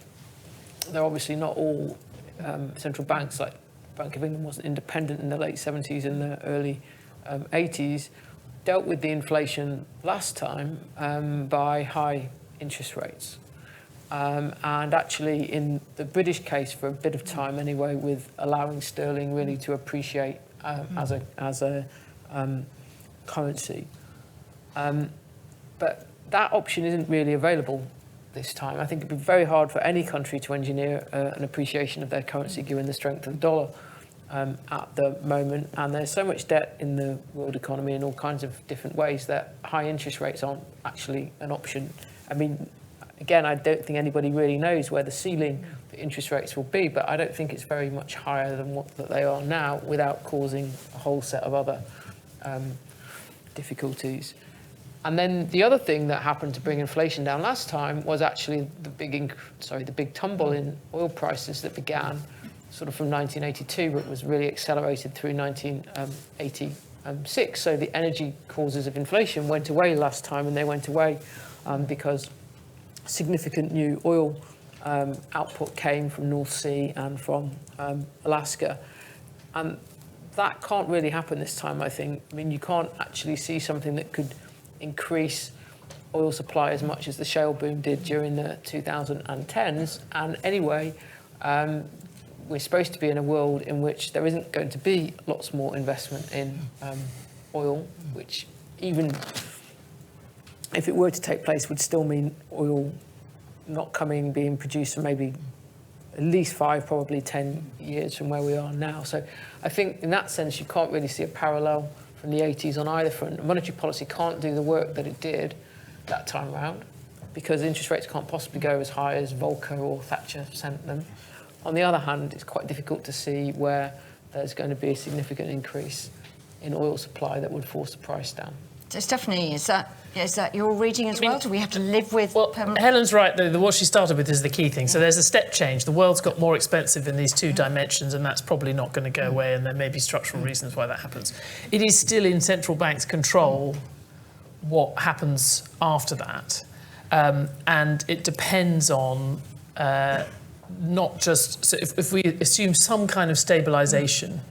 they're obviously not all central banks, like Bank of England wasn't independent in the late 70s and the early 80s, dealt with the inflation last time by high interest rates. And actually in the British case for a bit of time anyway, with allowing sterling really to appreciate as a currency. But that option isn't really available this time. I think it'd be very hard for any country to engineer an appreciation of their currency given the strength of the dollar at the moment. And there's so much debt in the world economy in all kinds of different ways that high interest rates aren't actually an option. I mean, again, I don't think anybody really knows where the ceiling for interest rates will be, but I don't think it's very much higher than what that they are now without causing a whole set of other difficulties. And then the other thing that happened to bring inflation down last time was actually the big tumble in oil prices that began sort of from 1982, but was really accelerated through 1986. So the energy causes of inflation went away last time, and they went away because significant new oil output came from North Sea and from Alaska. And that can't really happen this time, I think. I mean, you can't actually see something that could increase oil supply as much as the shale boom did during the 2010s. And anyway, we're supposed to be in a world in which there isn't going to be lots more investment in oil, which even if it were to take place would still mean oil not being produced for maybe at least 5, probably 10 years from where we are now. So I think in that sense, you can't really see a parallel from the 80s on either front. Monetary policy can't do the work that it did that time around because interest rates can't possibly go as high as Volcker or Thatcher sent them. On the other hand, it's quite difficult to see where there's going to be a significant increase in oil supply that would force the price down. So Stephanie, is that your reading as well? Do we have to live with... Well, Helen's right. What she started with is the key thing. So there's a step change. The world's got more expensive in these two dimensions, and that's probably not going to go away, and there may be structural reasons why that happens. It is still in central banks' control what happens after that. And it depends on... not just... So if we assume some kind of stabilisation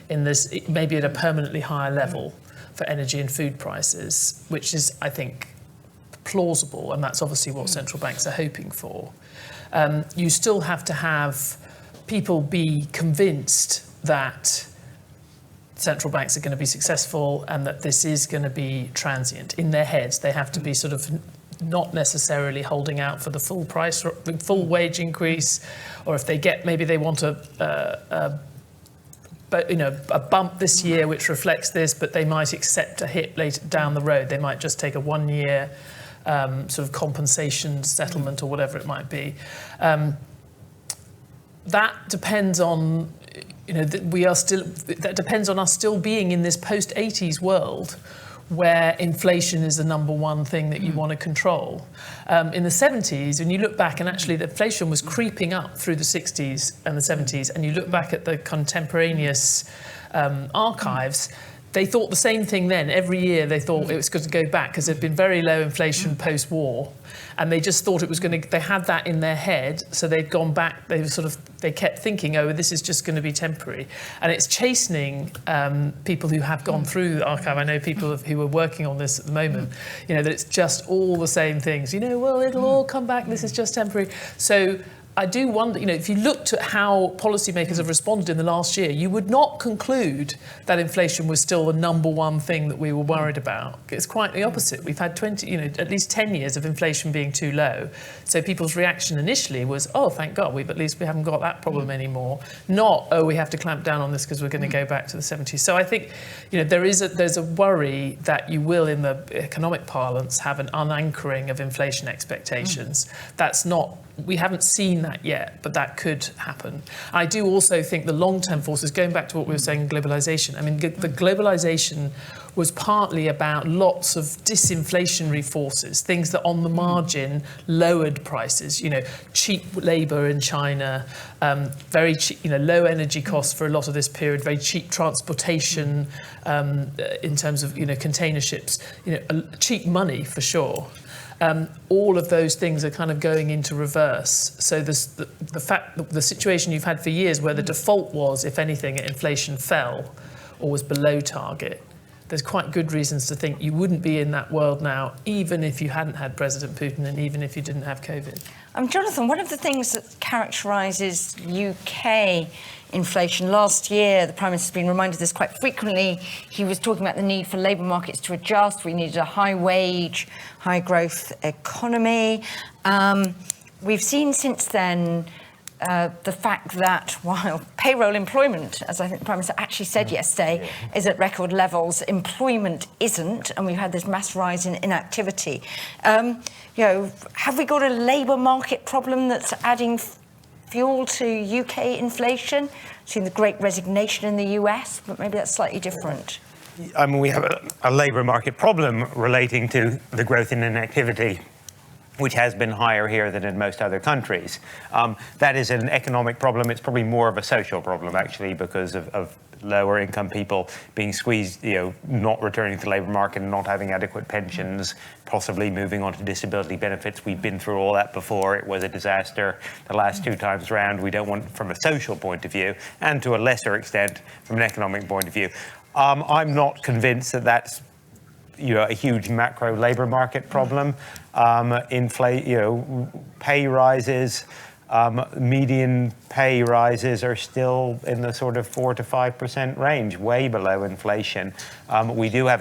in this, maybe at a permanently higher level for energy and food prices, which is, I think, plausible, and that's obviously what central banks are hoping for. You still have to have people be convinced that central banks are going to be successful and that this is going to be transient. In their heads, they have to be sort of not necessarily holding out for the full price, or the full wage increase, or if they get, maybe they want a bump this year which reflects this, but they might accept a hit later down the road. They might just take a 1-year sort of compensation settlement or whatever it might be. That depends on, that depends on us still being in this post-80s world where inflation is the number one thing that you want to control. In the 70s, when you look back, and actually the inflation was creeping up through the 60s and the 70s, and you look back at the contemporaneous archives, they thought the same thing then. Every year they thought it was going to go back because there'd been very low inflation post-war, and they just thought it was going to, they had that in their head, so they'd gone back, they kept thinking, oh, this is just going to be temporary. And it's chastening people who have gone through the archive. I know people who are working on this at the moment, that it's just all the same things. Well, it'll all come back, this is just temporary. So I do wonder, if you looked at how policymakers have responded in the last year, you would not conclude that inflation was still the number one thing that we were worried about. It's quite the opposite. We've had at least 10 years of inflation being too low. So people's reaction initially was, oh, thank God, at least we haven't got that problem anymore. Not, oh, we have to clamp down on this because we're going to go back to the 70s. So I think, there's a worry that you will, in the economic parlance, have an unanchoring of inflation expectations. We haven't seen that yet, but that could happen. I do also think the long-term forces, going back to what we were saying, globalisation. I mean, the globalisation was partly about lots of disinflationary forces, things that on the margin lowered prices, cheap labour in China, very cheap, low energy costs for a lot of this period, very cheap transportation in terms of, container ships, cheap money for sure. All of those things are kind of going into reverse. So the situation you've had for years where the default was, if anything, inflation fell or was below target, there's quite good reasons to think you wouldn't be in that world now, even if you hadn't had President Putin and even if you didn't have COVID. Jonathan, one of the things that characterises UK inflation, last year, the Prime Minister's been reminded of this quite frequently. He was talking about the need for labour markets to adjust. We needed a high-wage, high-growth economy. We've seen since then the fact that while payroll employment, as I think the Prime Minister actually said yesterday, is at record levels, employment isn't, and we've had this mass rise in inactivity. Have we got a labour market problem that's adding fuel to UK inflation? Seen the Great Resignation in the US, but maybe that's slightly different. I mean, we have a labour market problem relating to the growth in inactivity, which has been higher here than in most other countries. That is an economic problem. It's probably more of a social problem, actually, because of lower income people being squeezed, not returning to the labour market and not having adequate pensions, possibly moving on to disability benefits. We've been through all that before. It was a disaster the last 2 times round. We don't want, from a social point of view, and to a lesser extent, from an economic point of view. I'm not convinced that that's a huge macro labour market problem. Pay rises, median pay rises are still in the sort of 4 to 5% range, way below inflation. We do have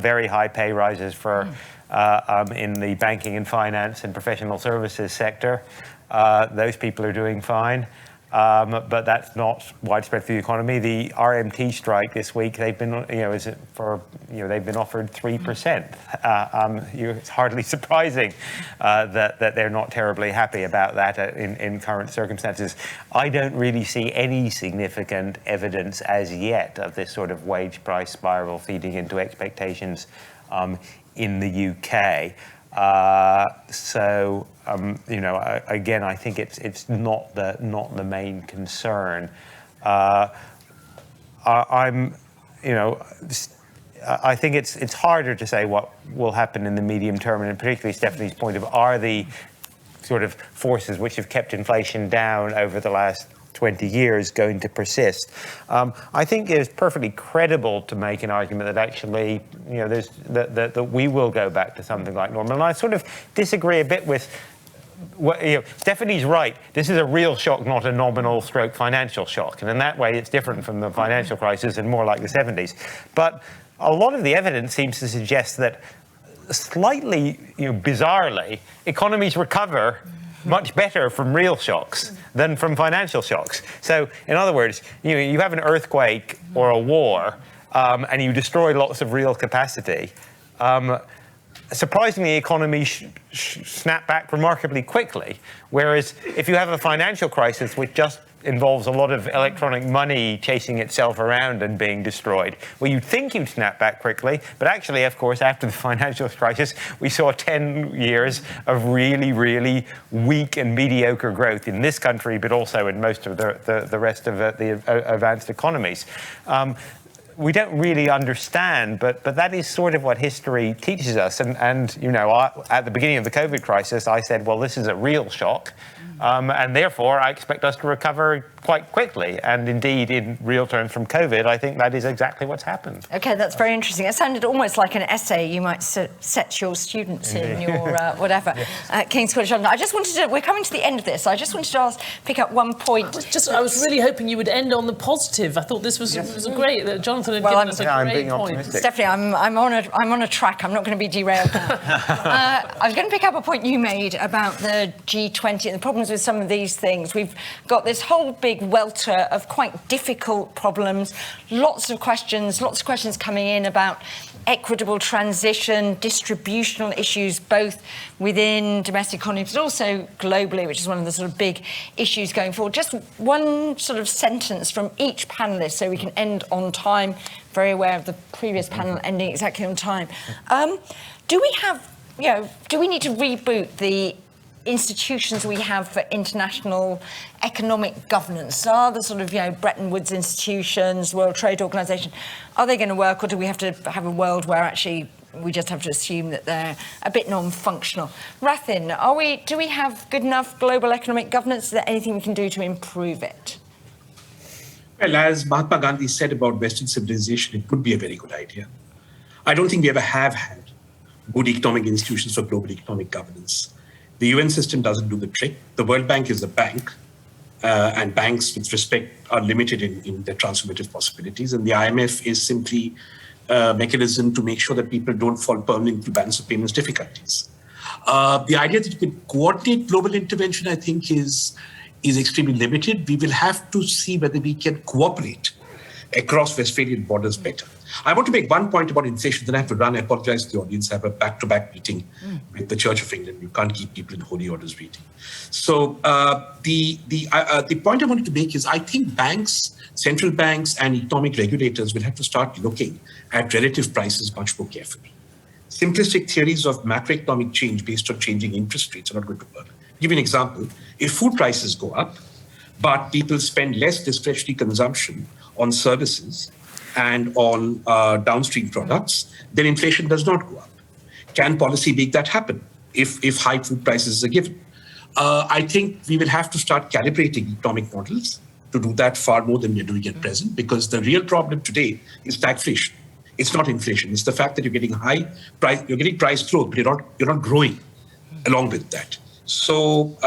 very high pay rises for in the banking and finance and professional services sector. Those people are doing fine. But that's not widespread through the economy. The RMT strike this week, they've been, they've been offered 3%. It's hardly surprising that they're not terribly happy about that in current circumstances. I don't really see any significant evidence as yet of this sort of wage price spiral feeding into expectations in the UK. Again, I think it's not the main concern. I think it's harder to say what will happen in the medium term, and particularly Stephanie's point of, are the sort of forces which have kept inflation down over the last 20 years going to persist. I think it's perfectly credible to make an argument that actually, that we will go back to something like normal. And I sort of disagree a bit with Stephanie's right. This is a real shock, not a nominal stroke financial shock. And in that way, it's different from the financial crisis and more like the 70s. But a lot of the evidence seems to suggest that slightly, bizarrely, economies recover much better from real shocks than from financial shocks. So, in other words, you have an earthquake or a war, and you destroy lots of real capacity. Surprisingly, economies snap back remarkably quickly. Whereas if you have a financial crisis which just involves a lot of electronic money chasing itself around and being destroyed, well, you'd think you'd snap back quickly, but actually, of course, after the financial crisis, we saw 10 years of really, really weak and mediocre growth in this country, but also in most of the rest of the advanced economies. We don't really understand, but that is sort of what history teaches us. And at the beginning of the COVID crisis, I said, well, this is a real shock. And therefore, I expect us to recover quite quickly. And indeed, in real terms from COVID, I think that is exactly what's happened. OK, that's very interesting. It sounded almost like an essay you might set your students in your whatever, at King's College London. I just wanted to, we're coming to the end of this. I just wanted to pick up one point. I was really hoping you would end on the positive. I thought this was a great, that Jonathan had given us a great point. Stephanie, I'm on a track. I'm not going to be derailed now. I was going to pick up a point you made about the G20 and the problems with some of these things. We've got this whole big welter of quite difficult problems, lots of questions coming in about equitable transition, distributional issues, both within domestic economies, but also globally, which is one of the sort of big issues going forward. Just one sort of sentence from each panellist so we can end on time. Very aware of the previous panel ending exactly on time. Do we need to reboot the institutions we have for international economic governance? Are the sort of, Bretton Woods institutions, World Trade Organization, are they going to work, or do we have to have a world where actually we just have to assume that they're a bit non-functional? Rathin, do we have good enough global economic governance? Is there anything we can do to improve it? Well, as Mahatma Gandhi said about Western civilization, it would be a very good idea. I don't think we ever have had good economic institutions for global economic governance. The UN system doesn't do the trick. The World Bank is a bank, and banks, with respect, are limited in their transformative possibilities. And the IMF is simply a mechanism to make sure that people don't fall permanently into balance of payments difficulties. The idea that you can coordinate global intervention, I think, is extremely limited. We will have to see whether we can cooperate across Westphalian borders better. I want to make one point about inflation, then I have to run. I apologize to the audience. I have a back-to-back meeting with the Church of England. You can't keep people in holy orders reading. So the point I wanted to make is I think banks, central banks and economic regulators will have to start looking at relative prices much more carefully. Simplistic theories of macroeconomic change based on changing interest rates are not going to work. I'll give you an example. If food prices go up, but people spend less discretionary consumption on services and on downstream products, then inflation does not go up. Can policy make that happen if high food prices are given? I think we will have to start calibrating economic models to do that far more than we're doing at present, because the real problem today is stagflation. It's not inflation. It's the fact that you're getting price growth, but you're not growing along with that. So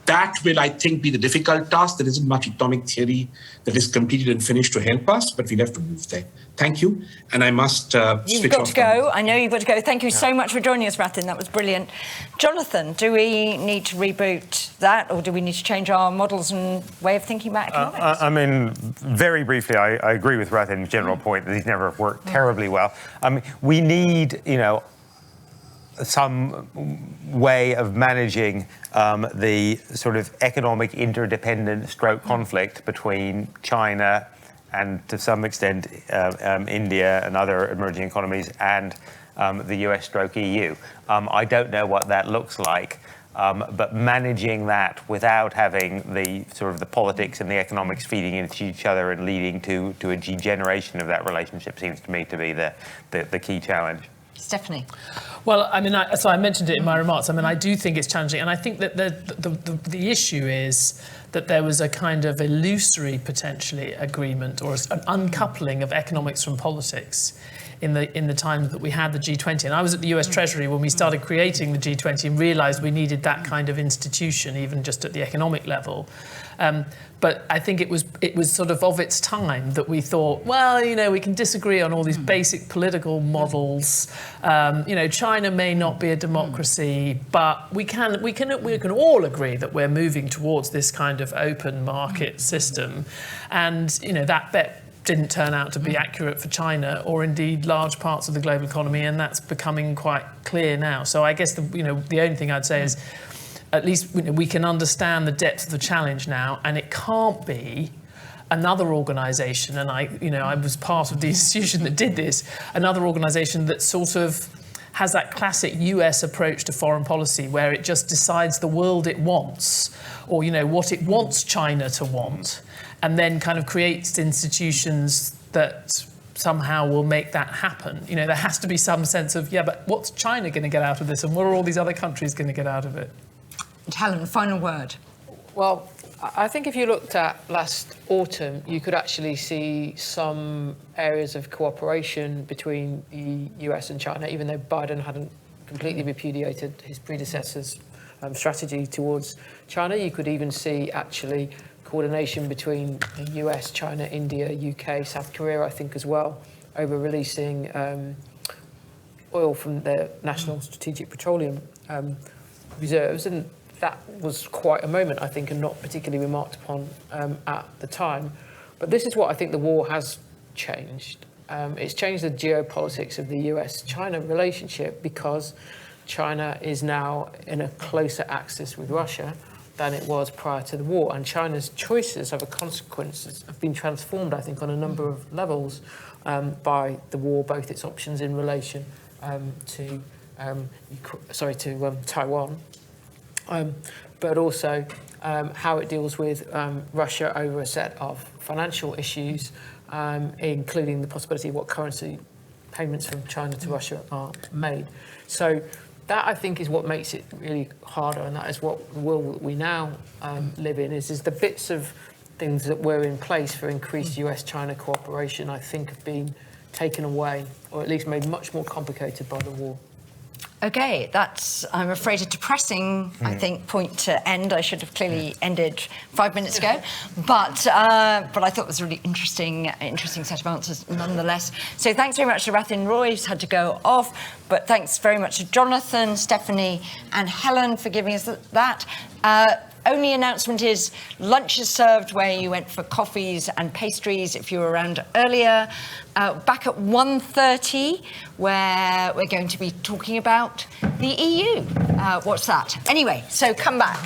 that will, I think, be the difficult task. There isn't much economic theory that is completed and finished to help us, but we'll have to move there. Thank you. And I must switch off. You've got to go. I know you've got to go. Thank you so much for joining us, Rathin. That was brilliant. Jonathan, do we need to reboot that, or do we need to change our models and way of thinking about economics? I mean, very briefly, I agree with Rathin's general point that these never worked terribly well. I mean, we need, some way of managing the sort of economic interdependent stroke conflict between China and, to some extent, India and other emerging economies and the US stroke EU. I don't know what that looks like, but managing that without having the sort of the politics and the economics feeding into each other and leading to a degeneration of that relationship seems to me to be the key challenge. Stephanie. Well, I mean, so I mentioned it in my remarks. I mean, I do think it's challenging, and I think that the issue is that there was a kind of illusory, potentially, agreement or an uncoupling of economics from politics in the time that we had the G20. And I was at the US Treasury when we started creating the G20 and realised we needed that kind of institution, even just at the economic level. But I think it was sort of its time that we thought, well, we can disagree on all these basic political models. China may not be a democracy, but we can all agree that we're moving towards this kind of open market system. And, that bet didn't turn out to be accurate for China or indeed large parts of the global economy, and that's becoming quite clear now. So I guess the only thing I'd say is at least we can understand the depth of the challenge now, and it can't be another organisation, and I was part of the institution that did this, another organisation that sort of has that classic US approach to foreign policy where it just decides the world it wants, or what it wants China to want, and then kind of creates institutions that somehow will make that happen. There has to be some sense of, but what's China going to get out of this, and what are all these other countries going to get out of it? And Helen, final word. Well, I think if you looked at last autumn, you could actually see some areas of cooperation between the US and China, even though Biden hadn't completely repudiated his predecessor's strategy towards China. You could even see actually coordination between the US, China, India, UK, South Korea, I think as well, over releasing oil from their national strategic petroleum reserves. And that was quite a moment, I think, and not particularly remarked upon at the time. But this is what I think the war has changed. It's changed the geopolitics of the US-China relationship because China is now in a closer axis with Russia than it was prior to the war. And China's choices over consequences have been transformed, I think, on a number of levels by the war, both its options in relation to Taiwan, but also how it deals with Russia over a set of financial issues, including the possibility of what currency payments from China to Russia are made. So that, I think, is what makes it really harder, and that is what the world we now live in, is the bits of things that were in place for increased US-China cooperation, I think, have been taken away, or at least made much more complicated by the war. Okay, that's, I'm afraid, a depressing, I think, point to end. I should have clearly ended 5 minutes ago, but I thought it was a really interesting set of answers nonetheless. So thanks very much to Rathin. Roy's had to go off, but thanks very much to Jonathan, Stephanie and Helen for giving us that. only announcement is lunch is served where you went for coffees and pastries if you were around earlier. Back at 1:30, where we're going to be talking about the EU. What's that? Anyway, so come back.